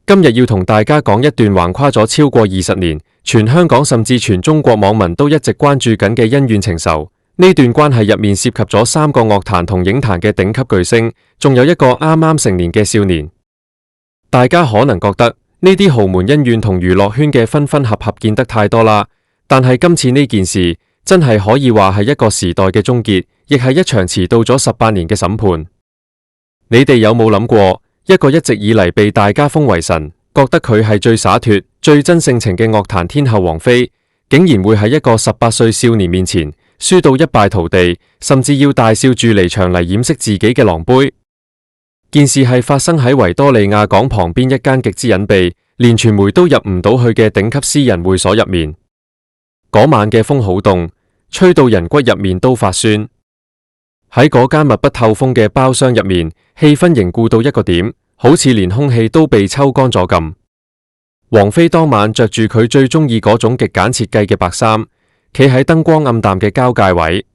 今日要同大家講一段橫跨咗超過20年，全香港甚至全中國網民都一直關注緊嘅恩怨情仇。呢段關係入面涉及咗3個樂壇同影壇嘅頂級巨星，仲有一個啱啱成年嘅少年。大家可能覺得呢啲豪門恩怨同娛樂圈嘅分分合合見得太多啦，但係今次呢件事真係可以話係一個時代嘅終結，亦係一場遲到咗18年嘅審判。你哋有冇諗過，一個一直以嚟被大家封為神，覺得佢係最灑脫、最真性情嘅樂壇天后王菲，竟然會喺一個18歲少年面前輸到一敗塗地，甚至要大笑住離場嚟掩飾自己嘅狼狽？件事係發生喺維多利亞港旁邊一間極之隱秘，連傳媒都入唔到去嘅頂級私人會所入面。嗰晚嘅風好凍，吹到人骨入面都發酸。喺嗰間密不透風嘅包廂入面，氣氛凝固到一個點，好似連空氣都被抽乾咗咁。王菲當晚着住佢最中意嗰種極簡設計嘅白衫，企喺燈光暗淡嘅交界位。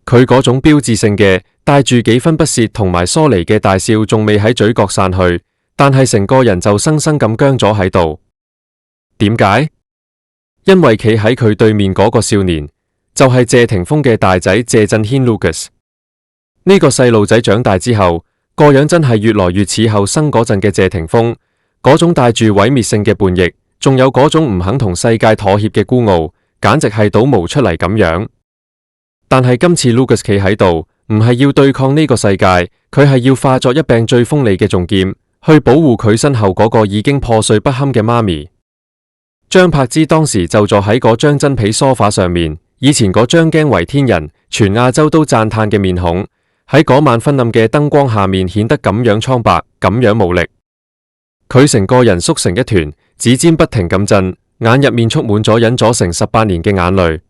佢嗰種標誌性嘅帶住幾分不屑同埋疏離嘅大笑仲未喺嘴角散去，但係成個人就生生咁僵咗喺度。點解？因為企喺佢對面嗰個少年就係謝霆鋒嘅大仔謝震軒 Lucas。呢個細路仔長大之後，個樣真係越來越似後生嗰陣嘅謝霆鋒，嗰種帶住毀滅性嘅叛逆，仲有嗰種唔肯同世界妥協嘅孤傲，簡直係倒模出嚟咁樣。但係今次 Lucas 企喺度，唔係要對抗呢個世界，佢係要化作一柄最鋒利嘅重劍，去保護佢身後嗰個已經破碎不堪嘅媽咪。張柏芝當時就坐喺嗰張真皮梳化上面，以前嗰張驚為天人、全亞洲都讚嘆嘅面孔，喺嗰晚昏暗嘅燈光下面顯得咁樣蒼白，咁樣無力。佢成個人縮成一團，指尖不停咁震，眼入面蓄滿咗忍咗成18年嘅眼淚。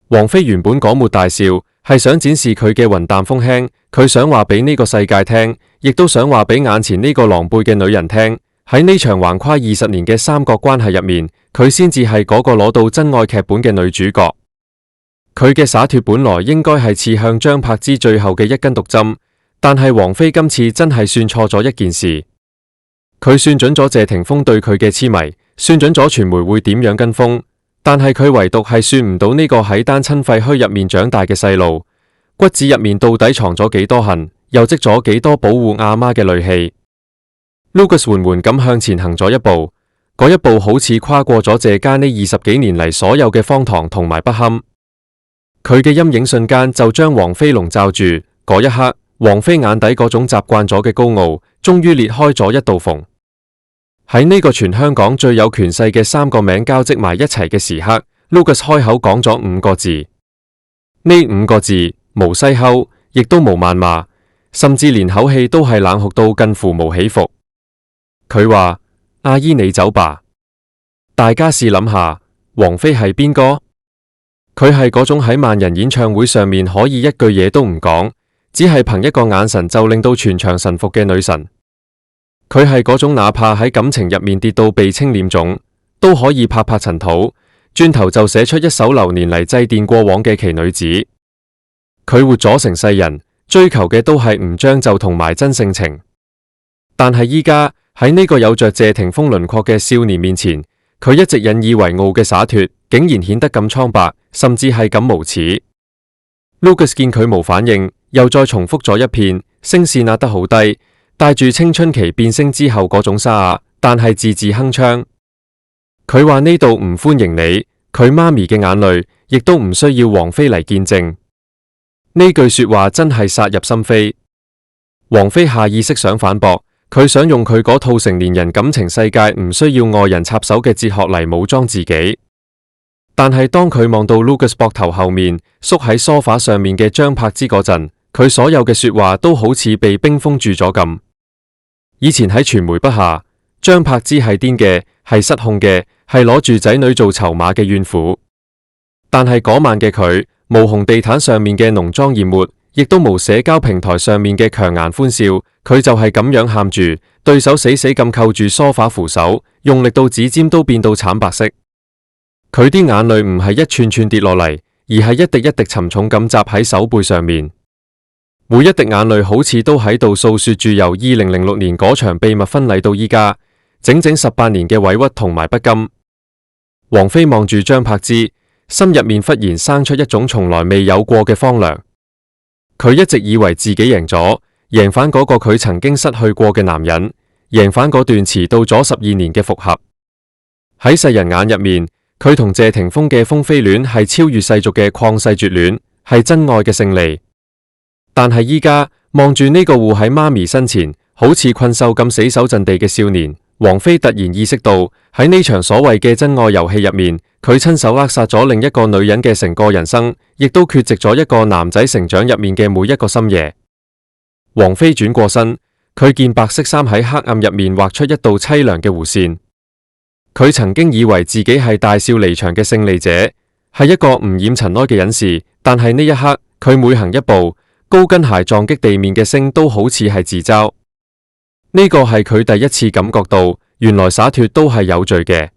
王菲原本嗰抹大笑係想展示佢嘅雲淡風輕，佢想話俾呢個世界聽，亦都想話俾眼前呢個狼狽嘅女人聽，喺呢場橫跨20年嘅三角關係入面，佢先至係嗰個攞到真愛劇本嘅女主角。佢嘅灑脫本來應該係刺向張柏芝最後嘅一根毒針，但係王菲今次真係算錯咗一件事。佢算準咗謝霆鋒對佢嘅痴迷，算準咗傳媒會點樣跟風，但係佢唯獨係算唔到呢個喺單親廢墟入面長大嘅細路，骨子入面到底藏咗幾多恨，又積咗幾多保護阿媽嘅戾氣。Lucas 緩緩咁向前行咗一步，嗰一步好似跨過咗謝家呢20幾年嚟所有嘅荒唐同埋不堪。佢嘅陰影瞬間就將王菲籠罩住，嗰一刻，王菲眼底嗰種習慣咗嘅高傲，終於裂開咗一道縫。喺呢個全香港最有權勢嘅3個名交織埋一齊嘅時刻， Lucas 開口講咗5個字。呢5個字，無西吼，亦都無謾罵，甚至連口氣都係冷酷到近乎無起伏。佢話：阿姨你走吧。大家試諗下，王菲係邊個？佢係嗰種喺萬人演唱會上面可以一句嘢都唔講，只係憑一個眼神就令到全場臣服嘅女神。佢係嗰種哪怕喺感情入面跌到鼻青臉腫，都可以拍拍塵土，轉頭就寫出一首流年嚟祭奠過往嘅奇女子。佢活咗成世人，追求嘅都係唔將就同埋真性情。但係依家喺呢個有着謝霆鋒輪廓嘅少年面前，佢一直引以為傲嘅灑脫，竟然顯得咁蒼白，甚至係咁無恥。Lucas 見佢無反應，又再重複咗一遍，聲線壓得好低，帶住青春期變聲之後嗰種沙啞，但係字字鏗鏘。佢話呢度唔歡迎你，佢媽咪嘅眼淚亦都唔需要王菲嚟見證。呢句說話真係殺入心扉。王菲下意識想反駁，佢想用佢嗰套成年人感情世界唔需要外人插手嘅哲學嚟武裝自己。但係當佢望到 Lucas 膊頭後面縮喺梳化上面嘅張柏芝嗰陣，佢所有嘅說話都好似被冰封住咗咁。以前喺傳媒筆下，張柏芝係癲嘅，係失控嘅，係攞住仔女做籌碼嘅怨婦。但係嗰晚嘅佢，無紅地毯上面嘅濃妝艷抹，亦都無社交平台上面嘅強顏歡笑，佢就係咁樣喊住，對手死死咁扣住梳化扶手，用力到指尖都變到慘白色。佢啲眼淚唔係一串串跌落嚟，而係一滴一滴沉重咁砸喺手背上面。每一滴眼淚好似都喺度訴說住由2006年嗰場秘密婚禮到依家，整整18年嘅委屈同埋不甘。王菲望住張柏芝，心入面忽然生出一種從來未有過嘅荒涼。佢一直以為自己贏咗，贏返嗰個佢曾經失去過嘅男人，贏返嗰段遲到咗12年嘅復合。喺世人眼入面，佢同謝霆鋒嘅風飛戀係超越世俗嘅曠世絕戀，係真愛嘅勝利。但係依家望住呢個護喺媽咪身前，好似困獸咁死守陣地嘅少年，王菲突然意識到喺呢場所謂嘅真愛遊戲入面，佢親手扼殺咗另一個女人嘅成個人生，亦都缺席咗一個男仔成長入面嘅每一個深夜。王菲轉過身，佢件白色衫喺黑暗入面畫出一道淒涼嘅弧線。佢曾經以為自己係大笑離場嘅勝利者，係一個唔染塵埃嘅隱士，但係呢一刻，佢每行一步，高跟鞋撞擊地面嘅聲都好似係自嘲。呢個係佢第一次感覺到，原來灑脫都係有罪嘅。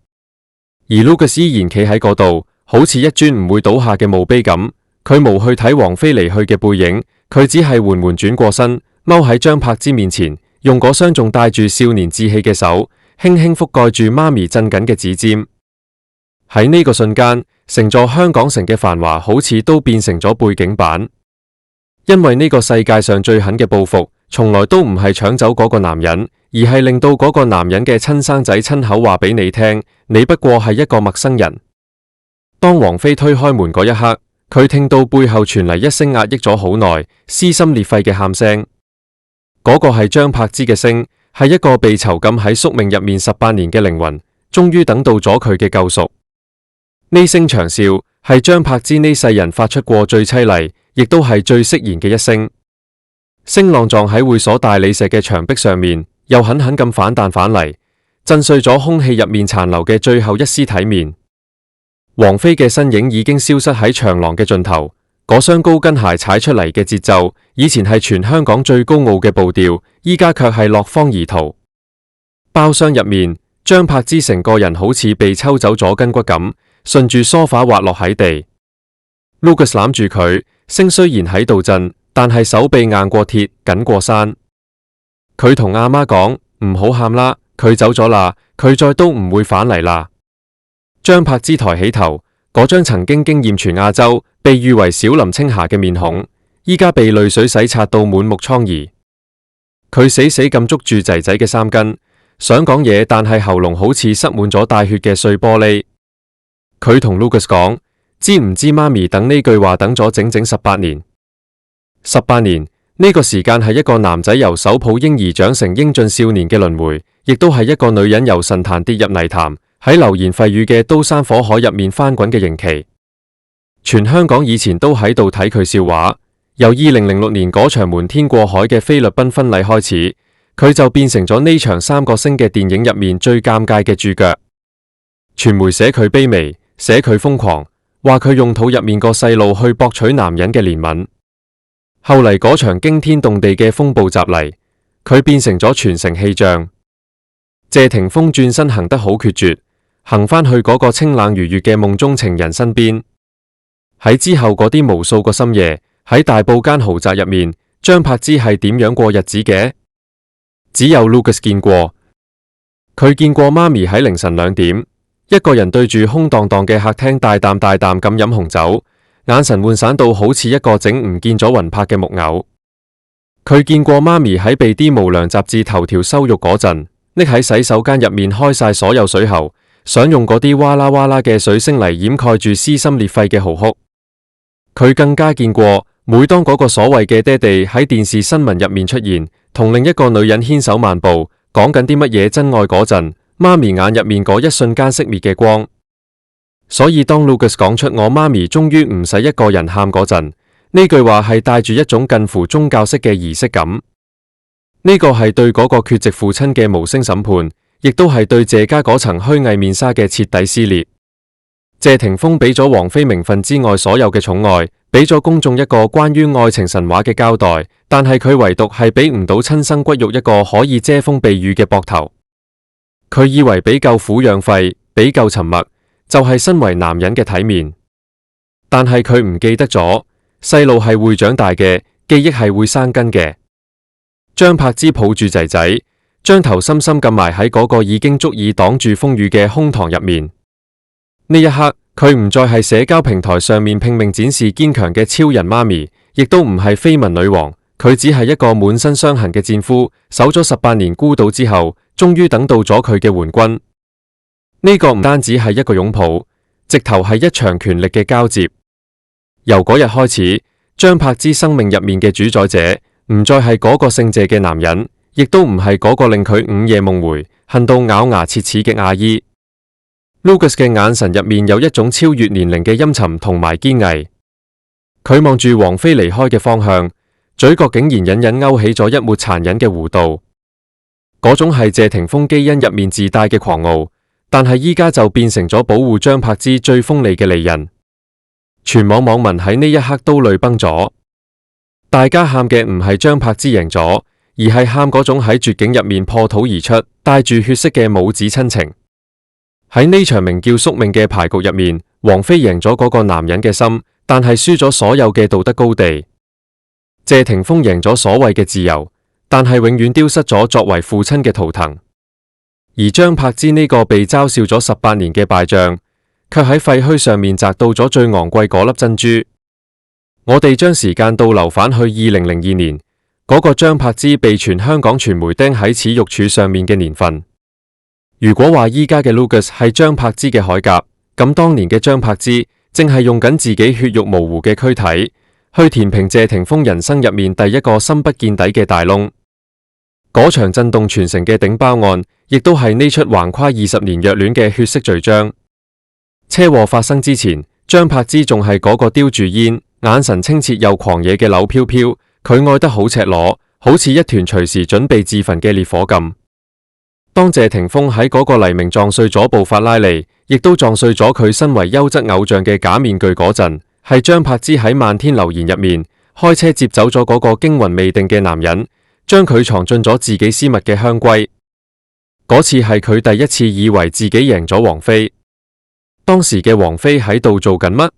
而 Lucas 依然企喺嗰度，好似一尊唔會倒下嘅墓碑咁。佢無去睇王菲離去嘅背影，佢只係緩緩轉過身，踎喺張柏芝面前，用嗰雙仲帶住少年稚氣嘅手，輕輕覆蓋住媽咪震緊嘅指尖。喺呢個瞬間，成座香港城嘅繁華好似都變成咗背景板。因為呢個世界上最狠嘅報復，從來都唔係搶走嗰個男人，而係令到嗰個男人嘅親生仔親口話俾你聽，你不過係一個陌生人。當王菲推開門嗰一刻，佢聽到背後傳嚟一聲壓抑咗好耐、撕心裂肺嘅喊聲。嗰個係張柏芝嘅聲，係一個被囚禁喺宿命入面18年嘅靈魂，終於等到咗佢嘅救贖。呢聲長嘯係張柏芝呢世人發出過最淒厲，亦都係最釋然嘅一聲。聲浪撞喺會所大理石嘅牆壁上面，又狠狠咁反彈返嚟，震碎咗空氣入面殘留嘅最後一絲體面。王菲嘅身影已經消失喺長廊嘅盡頭，嗰雙高跟鞋踩出嚟嘅節奏，以前係全香港最高傲嘅步調，依家卻係落荒而逃。包廂入面，張柏芝成個人好似被抽走咗筋骨咁，順住梳化滑落喺地。Lucas 攬住佢，聲雖然喺度震，但係手臂硬過鐵，緊過山。佢同阿媽講：唔好喊啦，佢走咗啦，佢再都唔會返嚟啦。張柏芝抬起頭，嗰張曾經驚艷全亞洲、被譽為小林青霞嘅面孔，依家被淚水洗刷到滿目瘡痍。佢死死咁捉住仔仔嘅衫巾，想講嘢，但係喉嚨好似塞滿咗帶血嘅碎玻璃。佢同 Lucas 講：知唔知媽咪等呢句話等咗整整18年？18年呢個時間係一個男仔由手抱嬰兒長成英俊少年嘅輪迴，亦都係一個女人由神壇跌入泥潭，喺流言蜚語嘅刀山火海入面翻滾嘅刑期。全香港以前都喺度睇佢笑話，由2006年嗰場瞞天過海嘅菲律賓婚禮開始，佢就變成咗呢場3個星嘅電影入面最尷尬嘅主角。傳媒寫佢卑微，寫佢瘋狂，話佢用肚入面個細路去博取男人嘅憐憫。後嚟嗰場驚天動地嘅風暴襲嚟，佢變成咗全城氣象。謝霆鋒轉身行得好決絕，行返去嗰個清冷如月嘅夢中情人身邊。喺之後嗰啲無數個深夜，喺大埔間豪宅入面，張柏芝係點樣過日子嘅？只有 Lucas 見過。佢見過媽咪喺凌晨2點，一個人對住空蕩蕩嘅客廳大啖大啖咁飲紅酒，眼神渙散到好似一個整唔見咗魂魄嘅木偶。佢見過媽咪喺被啲無良雜誌頭條羞辱嗰陣，匿喺洗手間入面開晒所有水喉，想用嗰啲哇啦哇啦嘅水聲嚟掩蓋住撕心裂肺嘅嚎哭。佢更加見過，每當嗰個所謂嘅爹地喺電視新聞入面出現，同另一個女人牽手漫步，講緊啲乜嘢真愛嗰陣，媽咪眼入面嗰一瞬間熄滅嘅光。所以當 Lucas 講出我媽咪終於唔使一個人喊嗰陣，呢句話係帶住一種近乎宗教式嘅儀式感。呢個係對嗰個缺席父親嘅無聲審判，亦都係對謝家嗰層虛偽面紗嘅徹底撕裂。謝霆鋒俾咗王菲名分之外所有嘅寵愛，俾咗公眾一個關於愛情神話嘅交代，但係佢唯獨係俾唔到親生骨肉一個可以遮風避雨嘅膊頭。佢以為俾夠撫養費，俾夠沉默，就係身為男人嘅體面。但係佢唔記得咗，細路係會長大嘅，記憶係會生根嘅。張柏芝抱住仔仔，將頭深深撳埋喺嗰個已經足以擋住風雨嘅胸膛入面。呢一刻，佢唔再係社交平台上面拼命展示堅強嘅超人媽咪，亦都唔係緋聞女王，佢只係一個滿身傷痕嘅戰俘，守咗18年孤島之後，終於等到咗佢嘅援軍。呢個唔單止係一個擁抱，直頭係一場權力嘅交接。由嗰日開始，張柏芝生命入面嘅主宰者，唔再係嗰個姓謝嘅男人，亦都唔係嗰個令佢午夜夢回、恨到咬牙切齒嘅阿姨。Lucas 嘅眼神入面有一種超越年齡嘅陰沉同埋堅毅。佢望住王菲離開嘅方向，嘴角竟然隱隱勾起咗一抹殘忍嘅弧度。嗰種係謝霆鋒基因入面自帶嘅狂傲，但係依家就變成咗保護張柏芝最鋒利嘅利刃。全網網民喺呢一刻都淚崩咗，大家喊嘅唔係張柏芝贏咗，而係喊嗰種喺絕境入面破土而出，帶住血色嘅母子親情。喺呢場名叫宿命嘅牌局入面，王菲贏咗嗰個男人嘅心，但係輸咗所有嘅道德高地。謝霆鋒贏咗所謂嘅自由，但係永遠丟失咗作為父親嘅圖騰。而張柏芝呢個被嘲笑咗18年嘅敗將，卻喺廢墟上面摘到咗最昂貴嗰粒珍珠。我哋將時間倒流返去2002年，嗰個張柏芝被全香港傳媒釘喺恥辱柱上面嘅年份。如果話依家嘅 Lucas 係張柏芝嘅鎧甲，咁當年嘅張柏芝正係用緊自己血肉模糊嘅軀體去填平謝霆鋒人生入面第一個深不見底嘅大窿。嗰場震動全城嘅頂包案，亦都係呢出橫跨20年虐戀嘅血色序章。車禍發生之前，張柏芝仲係嗰個叼住煙、眼神清澈又狂野嘅柳飄飄，佢愛得好赤裸，好似一團隨時準備自焚嘅烈火咁。當謝霆鋒喺嗰個黎明撞碎咗部法拉利，亦都撞碎咗佢身為優質偶像嘅假面具嗰陣，係張柏芝喺漫天流言入面開車接走咗嗰個驚魂未定嘅男人，將佢藏進咗自己私密嘅香閨。嗰次係佢第一次以為自己贏咗王菲。當時嘅王菲喺度做緊乜？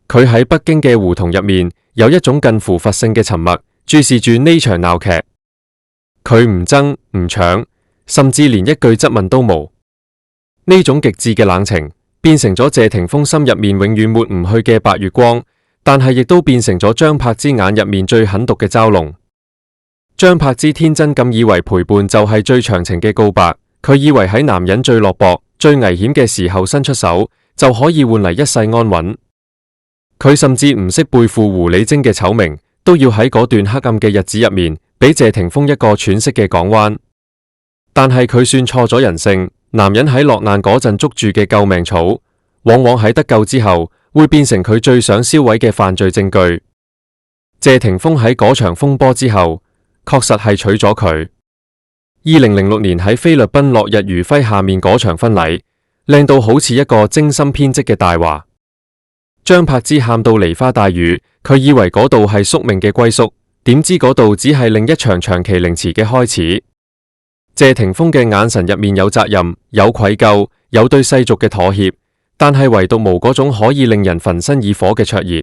佢喺北京嘅胡同入面，有一種近乎佛性嘅沉默，注視住呢場鬧劇。佢唔爭唔搶，甚至連一句質問都冇。呢種極致嘅冷情，變成咗謝霆鋒心入面永遠抹唔去嘅白月光，但係亦都變成咗張柏芝眼入面最狠毒嘅嘲弄。張柏芝天真咁以為陪伴就係最長情嘅告白，佢以為喺男人最落魄、最危險嘅時候伸出手，就可以換嚟一世安穩。佢甚至唔識背負狐狸精嘅醜名，都要喺嗰段黑暗嘅日子入面，俾謝霆鋒一個喘息嘅港灣。但係佢算錯咗人性，男人喺落難嗰陣捉住嘅救命草，往往喺得救之後，會變成佢最想銷毀嘅犯罪證據。謝霆鋒喺嗰場風波之後，確實係娶咗佢。2006年喺菲律賓落日餘暉下面嗰場婚禮，靚到好似一個精心編織嘅大話。張柏芝喊到梨花帶雨，佢以為嗰度係宿命嘅歸宿，點知嗰度只係另一場長期凌遲嘅開始。謝霆鋒嘅眼神入面有責任、有愧疚、有對世俗嘅妥協，但係唯獨無嗰種可以令人焚身以火嘅灼熱。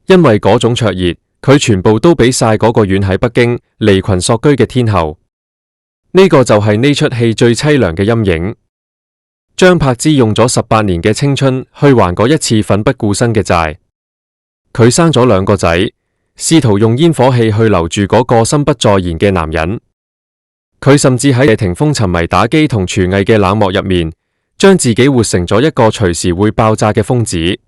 因為嗰種灼熱，佢全部都俾晒嗰個遠喺北京離群索居嘅天后。呢個就係呢出戲最淒涼嘅陰影。張柏芝用咗18年嘅青春去還嗰一次奮不顧身嘅債。佢生咗2個仔，試圖用煙火氣去留住嗰個心不在焉嘅男人。佢甚至喺謝霆鋒沉迷打機同廚藝嘅冷漠入面，將自己活成咗一個隨時會爆炸嘅瘋子。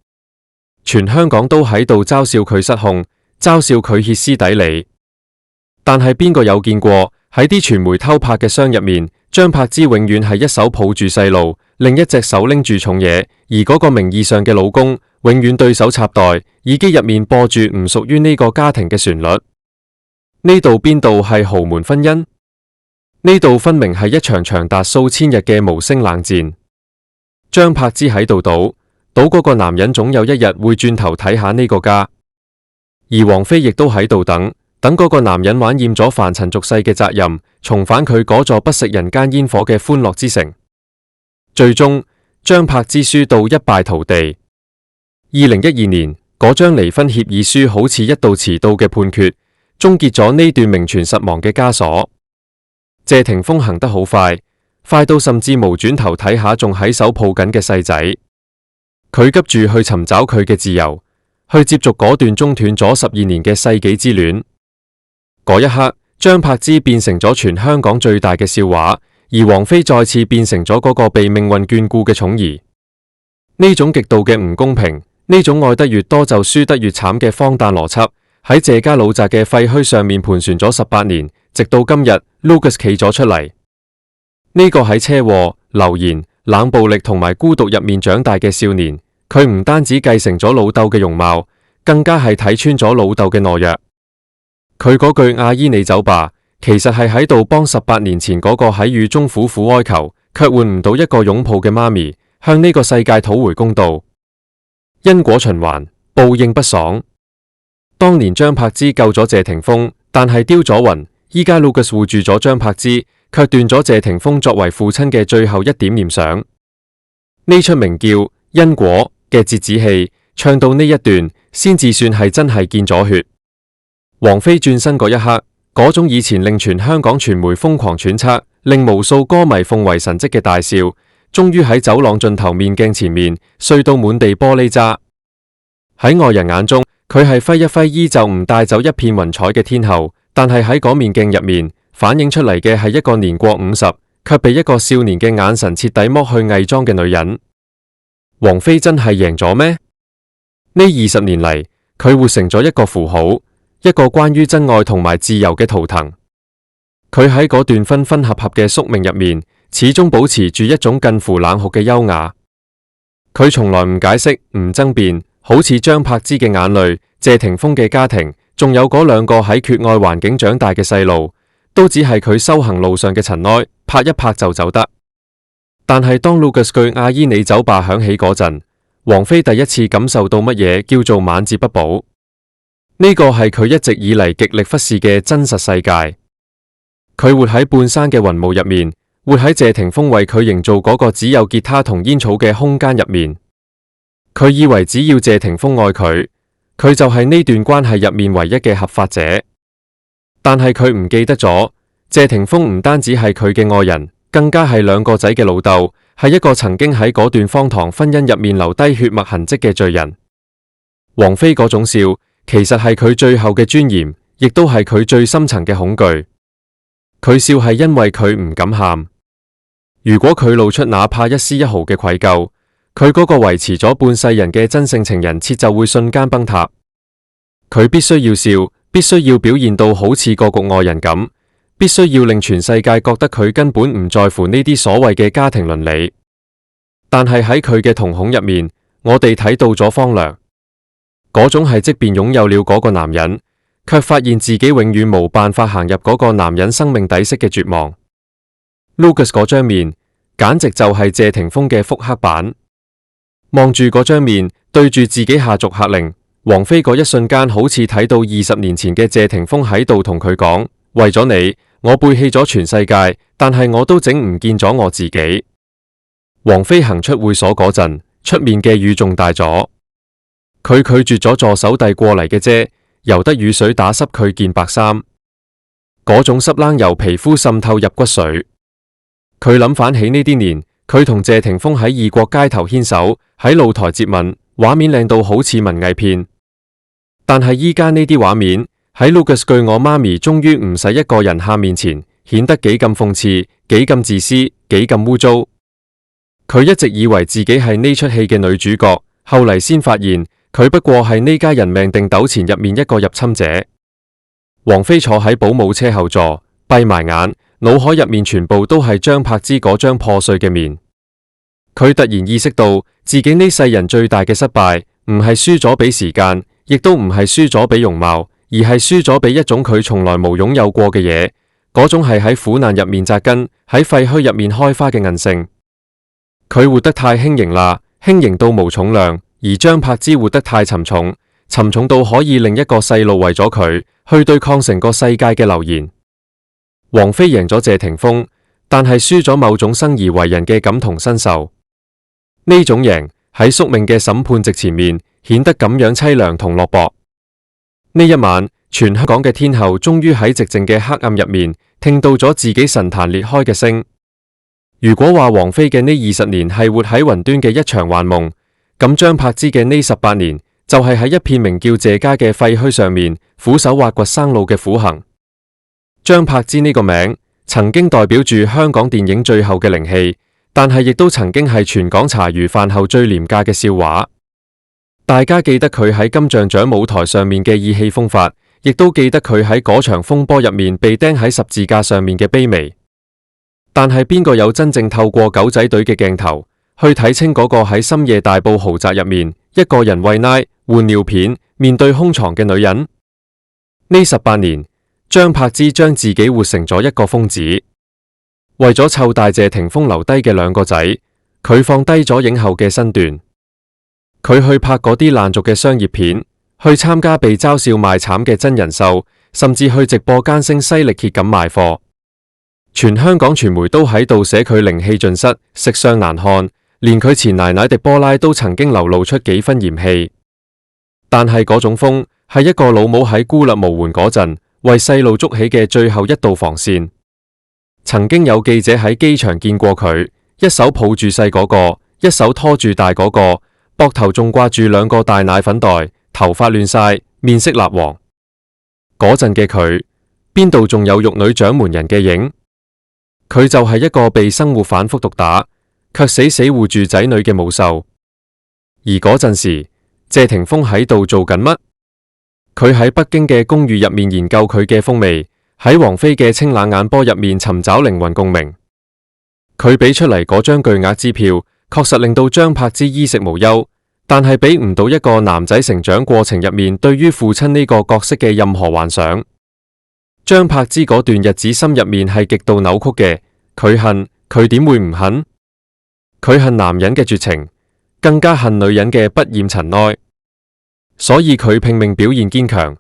全香港都喺度嘲笑佢失控，嘲笑佢歇斯底里。但係邊個有見過喺啲傳媒偷拍嘅箱入面，張柏芝永遠係一手抱住細路，另一隻手拎住重嘢，而嗰個名義上嘅老公永遠對手插袋，耳機入面播住唔屬於呢個家庭嘅旋律。呢度邊度係豪門婚姻？呢度分明係一場長達數千日嘅無聲冷戰。張柏芝喺度賭嗰個男人總有一日會轉頭睇下呢個家，而王菲亦都喺度等嗰個男人玩厭咗凡塵俗世嘅責任，重返佢嗰座不食人間煙火嘅歡樂之城。最終，張柏芝輸到一敗塗地。2012年，嗰張離婚協議書好似一道遲到嘅判決，終結咗呢段名存實亡嘅枷鎖。謝霆鋒行得好快，快到甚至無轉頭睇下仲喺手抱緊嘅細仔。佢急住去尋找佢嘅自由，去接續嗰段中斷咗12年嘅世紀之戀。嗰一刻，張柏芝變成咗全香港最大嘅笑話，而王菲再次變成咗嗰個被命運眷顧嘅寵兒。呢種極度嘅唔公平，呢種愛得越多就輸得越慘嘅荒誕邏輯，喺謝家老宅嘅廢墟上面盤旋咗18年，直到今日 Lucas 企咗出嚟。呢個喺車禍、流言、冷暴力同埋孤獨入面長大嘅少年，佢唔單止繼承咗老豆嘅容貌，更加係睇穿咗老豆嘅懦弱。佢嗰句阿姨你走吧，其實係喺度幫18年前嗰個喺雨中苦苦哀求，卻換唔到一個擁抱嘅媽咪，向呢個世界討回公道。因果循環，報應不爽。當年張柏芝救咗謝霆鋒，但係丟咗魂。依家 Lucas 護住咗張柏芝，卻斷咗謝霆鋒作為父親嘅最後一點念想。呢出名叫《因果》嘅折子戲，唱到呢一段，先至算係真係見咗血。王菲轉身嗰一刻，嗰種以前令全香港傳媒瘋狂揣測，令無數歌迷奉為神蹟嘅大笑，終於喺走廊盡頭面鏡前面碎到滿地玻璃渣。喺外人眼中，佢係揮一揮衣就唔帶走一片雲彩嘅天后，但係喺嗰面鏡入面反映出嚟嘅係一個年過50，卻被一個少年嘅眼神徹底剝去偽裝嘅女人。王菲真係贏咗咩？呢20年嚟，佢活成咗一個符號，一個關於真愛同埋自由嘅圖騰。佢喺嗰段分分合合嘅宿命入面，始終保持住一種近乎冷酷嘅優雅。佢從來唔解釋，唔爭辯，好似張柏芝嘅眼淚、謝霆鋒嘅家庭，仲有嗰兩個喺缺愛環境長大嘅細路，都只係佢修行路上嘅塵埃，拍一拍就走得。但係當 Lucas 句阿姨你走吧響起嗰陣，王菲第一次感受到乜嘢叫做晚節不保。呢個係佢一直以嚟極力忽視嘅真實世界。佢活喺半山嘅雲霧入面，活喺謝霆鋒為佢營造嗰個只有吉他同煙草嘅空間入面。佢以為只要謝霆鋒愛佢，佢就係呢段關係入面唯一嘅合法者。但係佢唔記得咗，謝霆鋒唔單止係佢嘅愛人，更加係兩個仔嘅老豆，係一個曾經喺嗰段荒唐婚姻入面留低血脈痕跡嘅罪人。王菲嗰種笑，其實係佢最後嘅尊嚴，亦都係佢最深層嘅恐懼。佢笑係因為佢唔敢喊。如果佢露出哪怕一絲一毫嘅愧疚，佢嗰個維持咗半世人嘅真性情人設就會瞬間崩塌。佢必須要笑，必須要表現到好似個局外人咁，必須要令全世界覺得佢根本唔在乎呢啲所謂嘅家庭倫理。但係喺佢嘅瞳孔入面，我哋睇到咗荒涼。嗰種係即便擁有了嗰個男人，卻發現自己永遠冇辦法行入嗰個男人生命底色嘅絕望。Lucas 嗰張面，簡直就係謝霆鋒嘅復刻版。望住嗰張面，對住自己下逐客令，王菲嗰一瞬間好似睇到20年前嘅謝霆鋒喺度同佢講：為咗你，我背棄咗全世界，但係我都整唔見咗我自己。王菲行出會所嗰陣，出面嘅雨仲大咗。佢拒絕咗助手遞過嚟嘅遮，由得雨水打濕佢件白衫，嗰種濕冷由皮膚滲透入骨髓。佢諗返起呢啲年，佢同謝霆鋒喺異國街頭牽手，喺露台接吻，畫面靚到好似文藝片。但係依家呢啲畫面喺 Lucas 句我媽咪終於唔使一個人喊面前，顯得幾咁諷刺，幾咁自私，幾咁污糟。佢一直以為自己係呢出戲嘅女主角，後嚟先發現佢不過係呢家人命定糾纏入面一個入侵者。王菲坐喺保姆車後座，閉埋眼，腦海入面全部都係張柏芝嗰張破碎嘅面。佢突然意識到自己呢世人最大嘅失敗，唔係輸咗俾時間，亦都唔係輸咗俾容貌，而係輸咗俾一種佢從來冇擁有過嘅嘢。嗰種係喺苦難入面扎根，喺廢墟入面開花嘅韌性。佢活得太輕盈啦，輕盈到無重量。而張柏芝活得太沉重，沉重到可以令一個細路為咗佢去對抗成個世界嘅流言。王菲贏咗謝霆鋒，但係輸咗某種生而為人嘅感同身受。呢種贏喺宿命嘅審判席前面顯得咁樣淒涼同落寞。呢一晚，全香港嘅天后終於喺寂靜嘅黑暗入面聽到咗自己神壇裂開嘅聲。如果話王菲嘅呢20年係活喺雲端嘅一場幻夢，咁張柏芝嘅呢18年就係喺一片名叫謝家嘅廢墟上面苦手挖掘生路嘅苦行。張柏芝呢個名曾經代表住香港電影最後嘅靈氣，但係亦都曾經係全港茶餘飯後最廉價嘅笑話。大家記得佢喺金像獎舞台上面嘅意氣風發，亦都記得佢喺嗰場風波入面被釘喺十字架上面嘅卑微。但係邊個有真正透過狗仔隊嘅鏡頭去睇清嗰個喺深夜大埔豪宅入面一個人餵奶、換尿片、面對空床嘅女人？呢18年，張柏芝將自己活成咗一個瘋子。為咗湊大謝霆鋒留低嘅2個仔，佢放低咗影后嘅身段，佢去拍嗰啲爛俗嘅商業片，去參加被嘲笑賣慘嘅真人秀，甚至去直播間聲嘶力竭咁賣貨。全香港傳媒都喺度寫佢靈氣盡失、食相難看，連佢前奶奶狄波拉都曾經流露出幾分嫌棄。但係嗰種瘋係一個老母喺孤立無援嗰陣為細路築起嘅最後一道防線。曾經有記者喺機場見過佢，一手抱住細嗰個，一手拖住大嗰個，膊頭仲掛住2個大奶粉袋，頭髮亂晒，面色蠟黃。嗰陣嘅佢邊度仲有玉女掌門人嘅影？佢就係一個被生活反覆毒打，卻死死護住仔女嘅母獸。而嗰陣時，謝霆鋒喺度做緊乜？佢喺北京嘅公寓入面研究佢嘅風味，喺王菲嘅清冷眼波入面尋找靈魂共鳴。佢俾出嚟嗰張巨額支票，確實令到張柏芝衣食無憂，但係俾唔到一個男仔成長過程入面對於父親呢個角色嘅任何幻想。張柏芝嗰段日子心入面係極度扭曲嘅，佢恨，佢點會唔恨？佢恨男人嘅絕情，更加恨女人嘅不染塵埃。所以佢拼命表現堅強，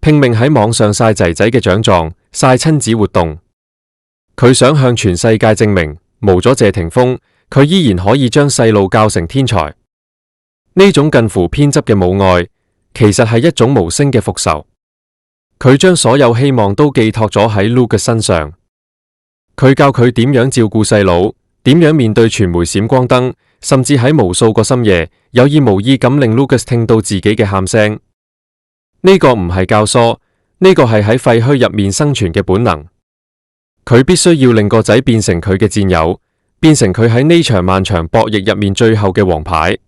拼命喺網上曬仔仔嘅獎狀，曬親子活動。佢想向全世界證明，無咗謝霆鋒，佢依然可以將細路教成天才。呢種近乎偏執嘅母愛，其實係一種無聲嘅復仇。佢將所有希望都寄託咗喺 Luke 嘅身上，佢教佢點樣照顧細佬，點樣面對傳媒閃光燈，甚至喺無數個深夜，有意無意咁令 Lucas 聽到自己嘅喊聲。呢個唔係教唆，呢個係喺廢墟入面生存嘅本能。佢必須要令個仔變成佢嘅戰友，變成佢喺呢場漫長博弈入面最後嘅王牌。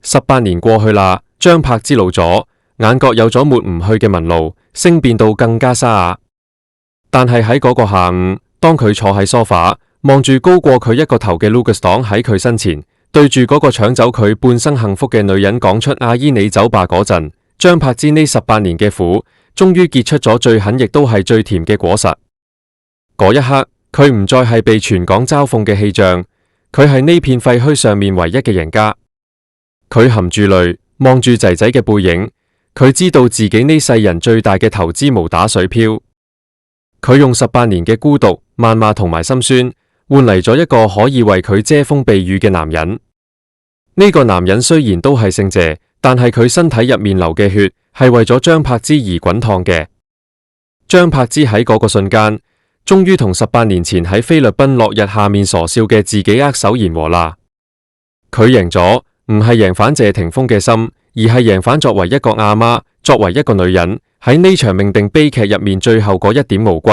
18年過去啦，張柏芝老咗，眼角有咗抹唔去嘅紋路，聲變到更加沙啞。但係喺嗰個下午，當佢坐喺梳化，望住高過佢一個頭嘅 Lucas 黨喺佢身前，對住嗰個搶走佢半生幸福嘅女人講出阿姨你走吧嗰陣，張柏芝呢18年嘅苦，終於結出咗最狠亦都係最甜嘅果實。嗰一刻，佢唔再係被全港嘲諷嘅氣象，佢係呢片廢墟上面唯一嘅贏家。佢含住淚望住仔仔嘅背影，佢知道自己呢世人最大嘅投資無打水漂。佢用18年嘅孤獨、謾罵同埋心酸，換嚟咗一個可以為佢遮風避雨嘅男人。呢個男人雖然都係姓謝，但係佢身體入面流嘅血係為咗張柏芝而滾燙嘅。張柏芝喺嗰個瞬間，終於同18年前喺菲律賓落日下面傻笑嘅自己握手言和啦。佢贏咗，唔係贏返謝霆鋒嘅心，而係贏返作為一個阿媽，作為一個女人，喺呢場命定悲劇入面最後嗰一點傲骨。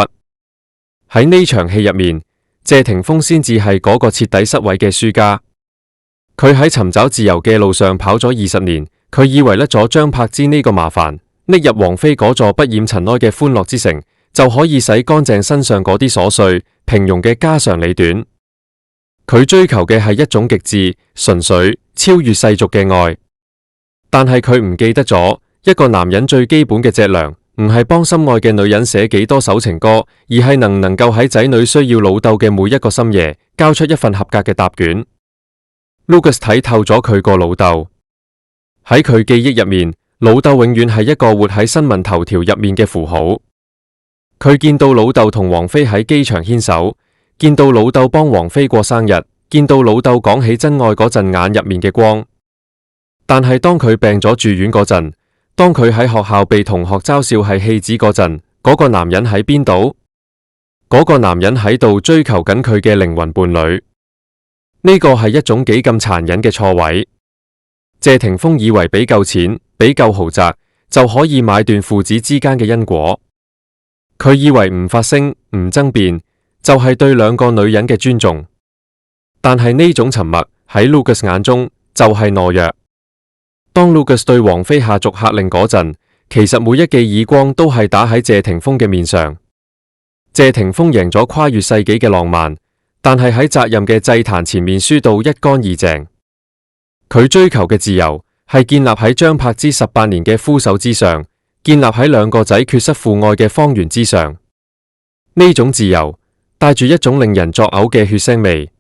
喺呢場戲入面，謝霆鋒先至係嗰個徹底失位嘅輸家。佢喺尋找自由嘅路上跑咗20年，佢以為甩咗張柏芝呢個麻煩，匿入王菲嗰座不染塵埃嘅歡樂之城，就可以洗乾淨身上嗰啲瑣碎平庸嘅家長裏短。佢追求嘅係一種極致、純粹、超越世俗嘅愛，但係佢唔記得咗一個男人最基本嘅脊梁，唔係幫心愛嘅女人寫幾多首情歌，而係能唔能夠喺仔女需要老豆嘅每一個深夜，交出一份合格嘅答卷。Lucas 睇透咗佢個老豆，喺佢記憶入面，老豆永遠係一個活喺新聞頭條入面嘅符號。佢見到老豆同王菲喺機場牽手，見到老豆幫王菲過生日，見到老豆講起真愛嗰陣眼入面嘅光。但係當佢病咗住院嗰陣，當佢喺學校被同學嘲笑係戲子嗰陣，嗰個男人喺邊度？嗰個男人喺度追求緊佢嘅靈魂伴侶。呢個係一種幾咁殘忍嘅錯位。謝霆鋒以為俾夠錢，俾夠豪宅就可以買斷父子之間嘅因果。佢以為唔發聲，唔爭辯就係對兩個女人嘅尊重。但係呢種沉默喺 Lucas 眼中就係懦弱。當 Lucas 對王菲下逐客令嗰陣，其實每一記耳光都係打喺謝霆鋒嘅面上。謝霆鋒贏咗跨越世紀嘅浪漫，但係喺責任嘅祭壇前面輸到一乾二淨。佢追求嘅自由係建立喺張柏芝18年嘅夫手之上，建立喺兩個仔缺失父愛嘅荒原之上。呢種自由帶住一種令人作嘔嘅血腥味。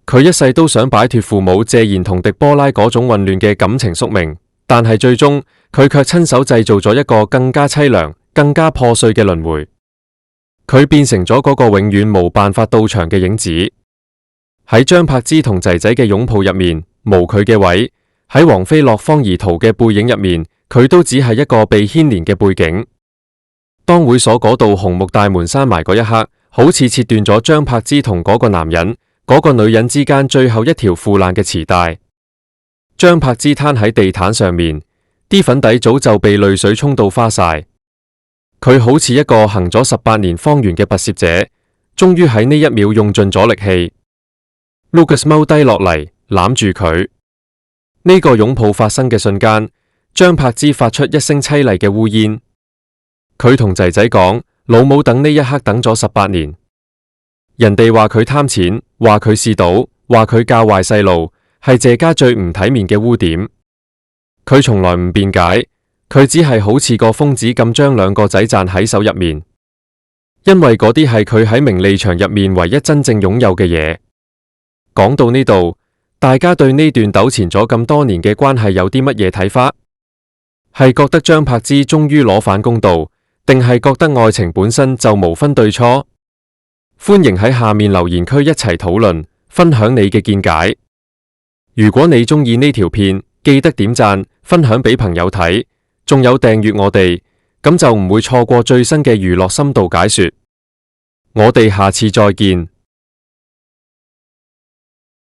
佢一世都想擺脫父母謝賢同狄波拉嗰種混亂嘅感情宿命，但係最終佢卻親手製造咗一個更加淒涼、更加破碎嘅輪迴。佢變成咗嗰個永遠冇辦法到場嘅影子。喺張柏芝同仔仔嘅擁抱入面，無佢嘅位；喺王菲落荒而逃嘅背影入面，佢都只係一個被牽連嘅背景。當會所嗰道紅木大門閂埋嗰一刻，好似切斷咗張柏芝同嗰個男人、嗰個女人之間最後一條腐爛嘅臍帶。張柏芝攤喺地毯上面，啲粉底早就被淚水沖到花晒。佢好似一個行咗18年荒原嘅跋涉者，終於喺呢一秒用盡咗力氣。Lucas 踎低落嚟攬住佢。呢個擁抱發生嘅瞬間，張柏芝發出一聲淒厲嘅嗚咽。佢同仔仔講：老母等呢一刻等咗18年。人哋話佢貪錢，話佢嗜賭，話佢教壞細路，係謝家最唔體面嘅污點。佢從來唔辯解。佢只係好似個瘋子咁將兩個仔攢喺手入面，因為嗰啲係佢喺名利場入面唯一真正擁有嘅嘢。講到呢度，大家對呢段糾纏咗咁多年嘅關係有啲乜嘢睇法？係覺得張柏芝終於攞返公道，定係覺得愛情本身就無分對錯？歡迎喺下面留言區一齊討論，分享你嘅見解。如果你鍾意呢條片，記得點讚、分享俾朋友睇。仲有訂閱我哋，咁就唔會錯過最新嘅娛樂深度解說。我哋下次再見。